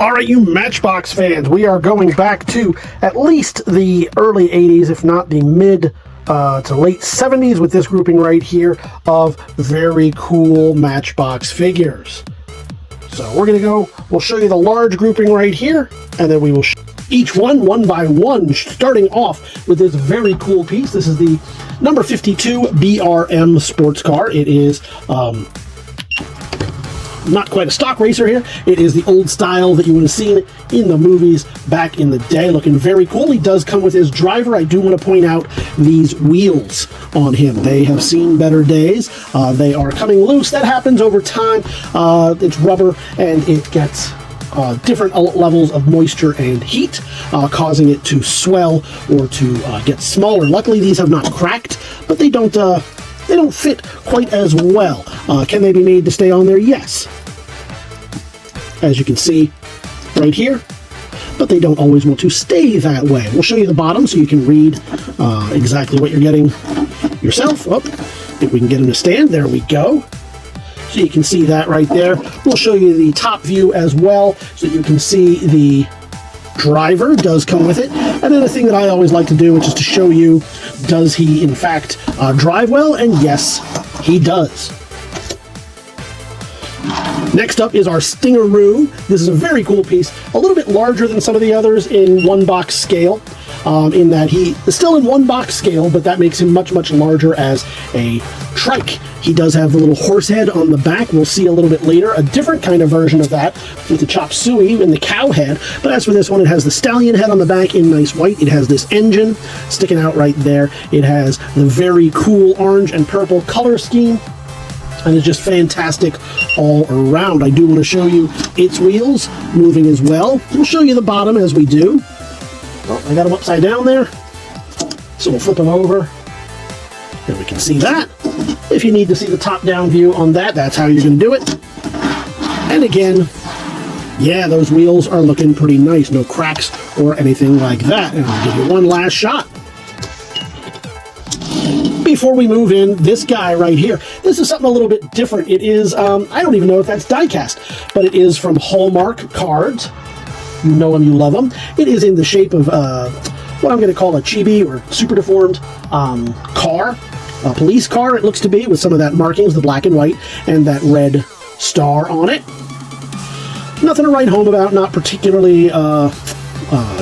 All right, you Matchbox fans, we are going back to at least the early 80s, if not the mid to late 70s with this grouping right here of very cool Matchbox figures. So we're going to go, we'll show you the large grouping right here, and then we will each one by one, starting off with this very cool piece. This is the number 52 DRM Sports Car. It is not quite a stock racer here. It is the old style that you would have seen in the movies back in the day. Looking very cool. He does come with his driver. I do want to point out these wheels on him. They have seen better days. They are coming loose. That happens over time. It's rubber and it gets different levels of moisture and heat, causing it to swell or to get smaller. Luckily, these have not cracked, but they don't fit quite as well. Can they be made to stay on there? Yes. As you can see right here, but they don't always want to stay that way. We'll show you the bottom so you can read exactly what you're getting yourself. Oh, if we can get them to stand, there we go. So you can see that right there. We'll show you the top view as well so you can see the driver does come with it. And then the thing that I always like to do, which is to show you, does he in fact drive well? And yes, he does. Next up is our Stingaroo. This is a very cool piece, a little bit larger than some of the others in one box scale, in that he is still in one box scale, but that makes him much, much larger as a trike. He does have the little horse head on the back. We'll see a little bit later a different kind of version of that with the chop suey and the cow head. But as for this one, it has the stallion head on the back in nice white. It has this engine sticking out right there. It has the very cool orange and purple color scheme. And it's just fantastic all around. I do want to show you its wheels moving as well. We'll show you the bottom as we do. Oh, I got them upside down there. So we'll flip them over. And we can see that. If you need to see the top-down view on that, that's how you're going to do it. And again, yeah, those wheels are looking pretty nice. No cracks or anything like that. And I'll give you one last shot. Before we move in, this guy right here, this is something a little bit different. It is, I don't even know if that's Diecast, but it is from Hallmark cards. You know them, you love them. It is in the shape of what I'm going to call a Chibi or super deformed car, a police car it looks to be, with some of that markings, the black and white, and that red star on it. Nothing to write home about, not particularly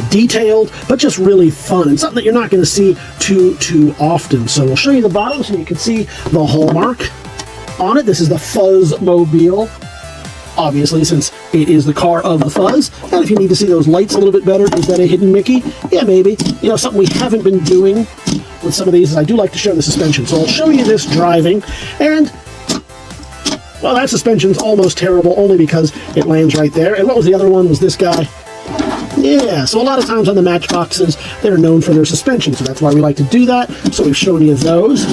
detailed, but just really fun and something that you're not going to see too often. So we'll show you the bottom so you can see the Hallmark on it. This is the Fuzz Mobile, obviously, since it is the car of the Fuzz. And if you need to see those lights a little bit better, is that a hidden Mickey? Yeah, maybe. You know, something we haven't been doing with some of these is I do like to show the suspension. So I'll show you this driving, and well, that suspension's almost terrible only because it lands right there. And what was the other one? Was this guy? Yeah, so a lot of times on the Matchboxes, they're known for their suspension, so that's why we like to do that. So we've shown you those.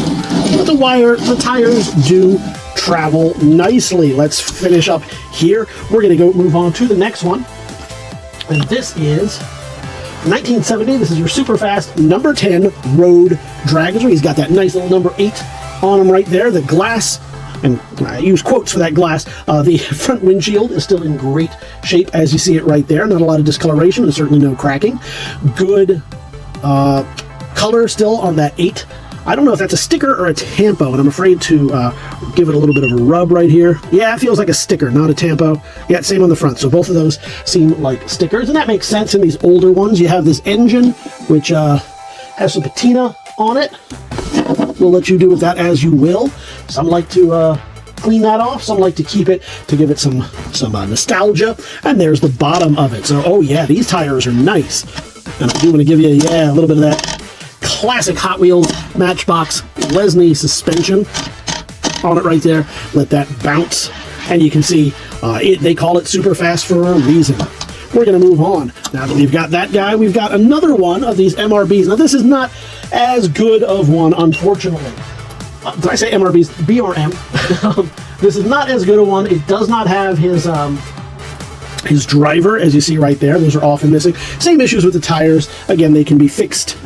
But the tires do travel nicely. Let's finish up here. We're going to go move on to the next one. And this is 1970. This is your Superfast number 10 Road Dragster. He's got that nice little number 8 on him right there. The glass, and I use quotes for that glass, the front windshield is still in great shape as you see it right there. Not a lot of discoloration and certainly no cracking. Good color still on that 8. I don't know if that's a sticker or a tampo, and I'm afraid to give it a little bit of a rub right here. Yeah, it feels like a sticker, not a tampo. Yeah, same on the front. So both of those seem like stickers, and that makes sense in these older ones. You have this engine, which has some patina on it. We'll let you do with that as you will. Some like to clean that off. Some like to keep it to give it some nostalgia. And there's the bottom of it. So, oh yeah, these tires are nice. And I do want to give you, yeah, a little bit of that classic Hot Wheels Matchbox Lesney suspension on it right there. Let that bounce. And you can see they call it Superfast for a reason. We're going to move on. Now that we've got that guy, we've got another one of these MRBs. Now, this is not as good of one, unfortunately. Did I say MRBs? BRM. This is not as good a one. It does not have his driver, as you see right there. Those are often missing. Same issues with the tires. Again, they can be fixed.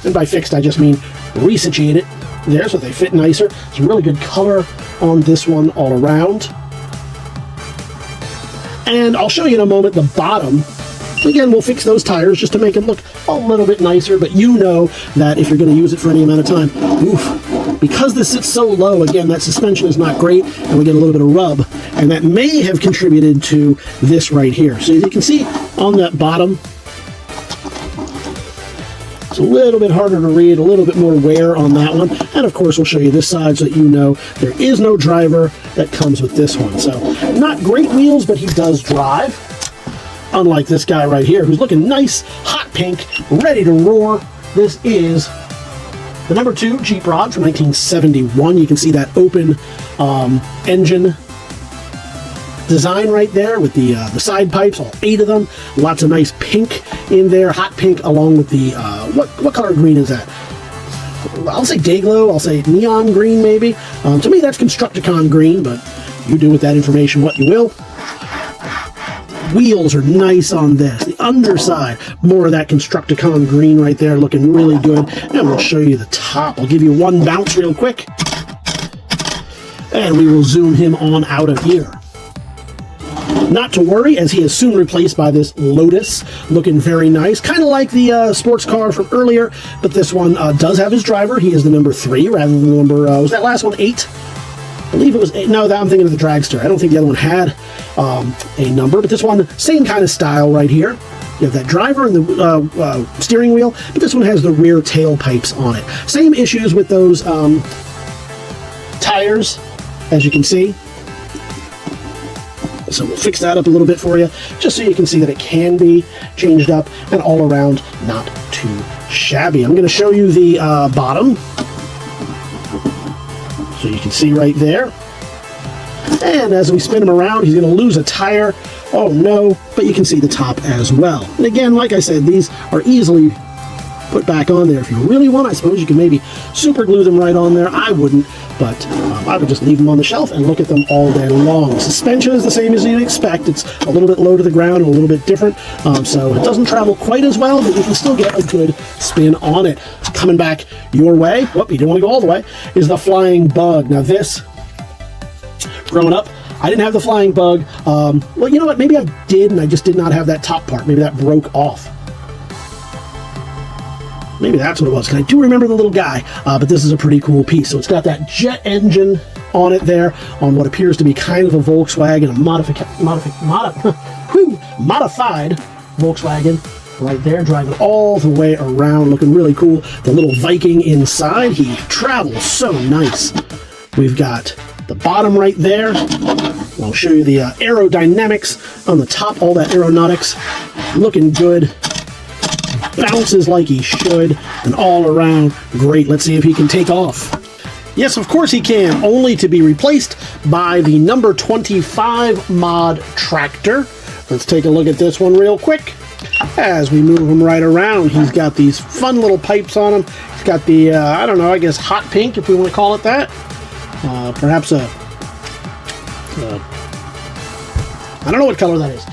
And by fixed, I just mean resituated there so they fit nicer. Some really good color on this one all around. And I'll show you in a moment the bottom. Again, we'll fix those tires just to make it look a little bit nicer, but you know that if you're going to use it for any amount of time, oof, because this sits so low, again, that suspension is not great, and we get a little bit of rub, and that may have contributed to this right here. So as you can see on that bottom, it's a little bit harder to read, a little bit more wear on that one, and of course we'll show you this side so that you know there is no driver that comes with this one. So not great wheels, but he does drive. Unlike this guy right here, who's looking nice, hot pink, ready to roar. This is the number 2 Jeep Rod from 1971. You can see that open engine design right there with the side pipes, all 8 of them. Lots of nice pink in there, hot pink, along with the, what color green is that? I'll say Dayglow, I'll say neon green maybe. To me, that's Constructicon green, but you do with that information what you will. Wheels are nice on this. The underside, more of that Constructicon green right there, looking really good. And we'll show you the top. I'll give you one bounce real quick. And we will zoom him on out of here. Not to worry, as he is soon replaced by this Lotus, looking very nice. Kind of like the sports car from earlier, but this one does have his driver. He is the number 3 rather than the number, was that last one 8? I believe it was 8. No, I'm thinking of the Dragster. I don't think the other one had a number, but this one, same kind of style right here. You have that driver and the steering wheel, but this one has the rear tailpipes on it. Same issues with those tires, as you can see. So we'll fix that up a little bit for you, just so you can see that it can be changed up, and all around not too shabby. I'm going to show you the bottom. So you can see right there. And as we spin him around, he's going to lose a tire. Oh no, but you can see the top as well. And again, like I said, these are easily put back on there if you really want. I suppose you can maybe super glue them right on there. I wouldn't, but I would just leave them on the shelf and look at them all day long. Suspension is the same as you'd expect. It's a little bit low to the ground and a little bit different, so it doesn't travel quite as well, but you can still get a good spin on it. Coming back your way, whoop, you didn't want to go all the way, is the Flying Bug. Now this, growing up, I didn't have the Flying Bug. Well, you know what, maybe I did, and I just did not have that top part. Maybe that broke off. Maybe that's what it was, because I do remember the little guy, but this is a pretty cool piece. So it's got that jet engine on it there, on what appears to be kind of a Volkswagen, a modified Volkswagen right there, driving all the way around, looking really cool. The little Viking inside, he travels so nice. We've got the bottom right there. I'll show you the aerodynamics on the top, all that aeronautics, looking good. Bounces like he should, and all around great. Let's see if he can take off. Yes, of course he can, only to be replaced by the number 25 mod tractor. Let's take a look at this one real quick. As we move him right around, he's got these fun little pipes on him. He's got the, I don't know, I guess hot pink, if we want to call it that. Perhaps I don't know what color that is.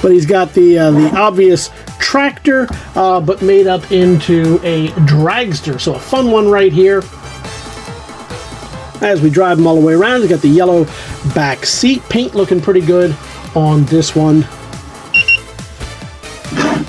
But he's got the obvious tractor, but made up into a dragster. So a fun one right here. As we drive them all the way around, he's got the yellow back seat. Paint looking pretty good on this one.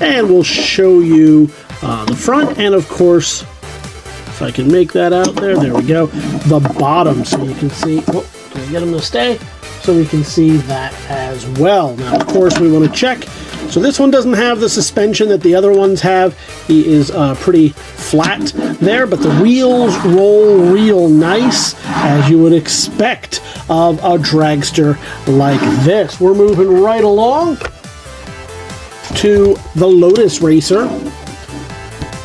And we'll show you the front, and of course, if I can make that out there we go, the bottom, so you can see. Oh, can I get him to stay? So we can see that as well. Now, of course, we want to check. So this one doesn't have the suspension that the other ones have. He is pretty flat there, but the wheels roll real nice, as you would expect of a dragster like this. We're moving right along to the Lotus Racer.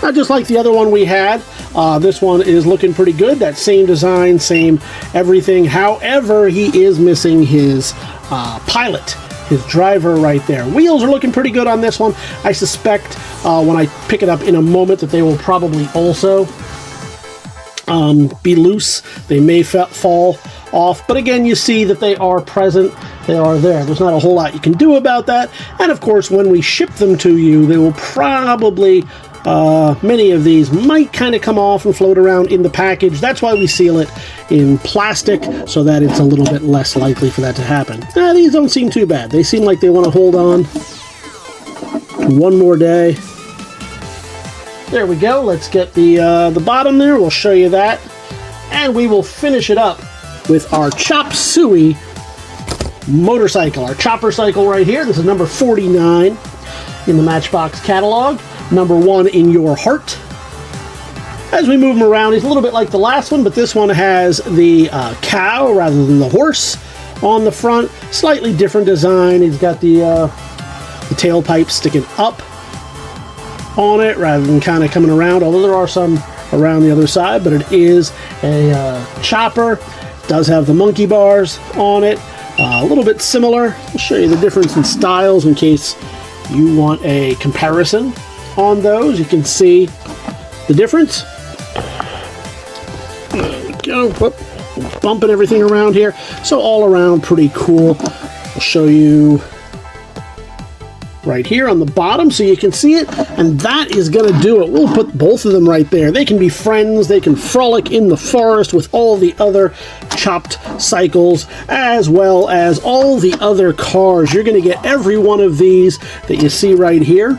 Now, just like the other one we had, this one is looking pretty good. That same design, same everything. However, he is missing his pilot, his driver right there. Wheels are looking pretty good on this one. I suspect when I pick it up in a moment that they will probably also be loose. They may fall off, but again, you see that they are present. They are there. There's not a whole lot you can do about that. And of course, when we ship them to you, they will probably Many of these might kind of come off and float around in the package. That's why we seal it in plastic, so that it's a little bit less likely for that to happen. These don't seem too bad. They seem like they want to hold on one more day. There we go. Let's get the bottom there. We'll show you that. And we will finish it up with our Chop Suey motorcycle. Our chopper cycle right here. This is number 49 in the Matchbox catalog. Number 1 in your heart. As we move him around, he's a little bit like the last one, but this one has the cow rather than the horse on the front. Slightly different design. He's got the tailpipe sticking up on it rather than kind of coming around, although there are some around the other side, but it is a chopper. It does have the monkey bars on it. A little bit similar. I'll show you the difference in styles in case you want a comparison on those. You can see the difference. There we go. Whoop. Bumping everything around here. So all around pretty cool. I'll show you right here on the bottom so you can see it, and that is going to do it. We'll put both of them right there. They can be friends. They can frolic in the forest with all the other chopped cycles, as well as all the other cars. You're going to get every one of these that you see right here,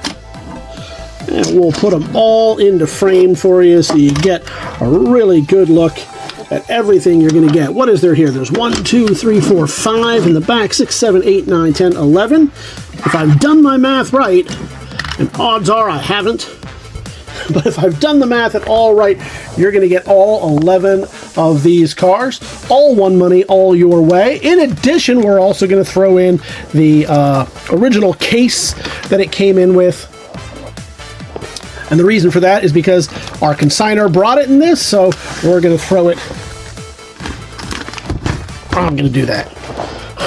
and we'll put them all into frame for you so you get a really good look at everything you're going to get. What is there here? There's 1, 2, 3, 4, 5 in the back, 6, 7, 8, 9, 10, 11. If I've done my math right, and odds are I haven't, but if I've done the math at all right, you're going to get all 11 of these cars. All one money, all your way. In addition, we're also going to throw in the original case that it came in with. And the reason for that is because our consignor brought it in this, so we're going to throw it. I'm going to do that.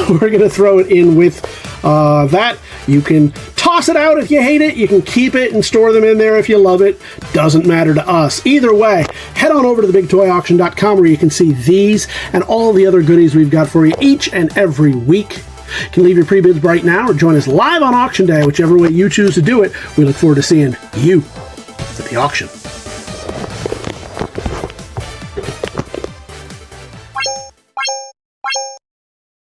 We're going to throw it in with that. You can toss it out if you hate it. You can keep it and store them in there if you love it. Doesn't matter to us. Either way, head on over to TheBigToyAuction.com where you can see these and all the other goodies we've got for you each and every week. You can leave your pre-bids right now or join us live on auction day, whichever way you choose to do it. We look forward to seeing you at the auction.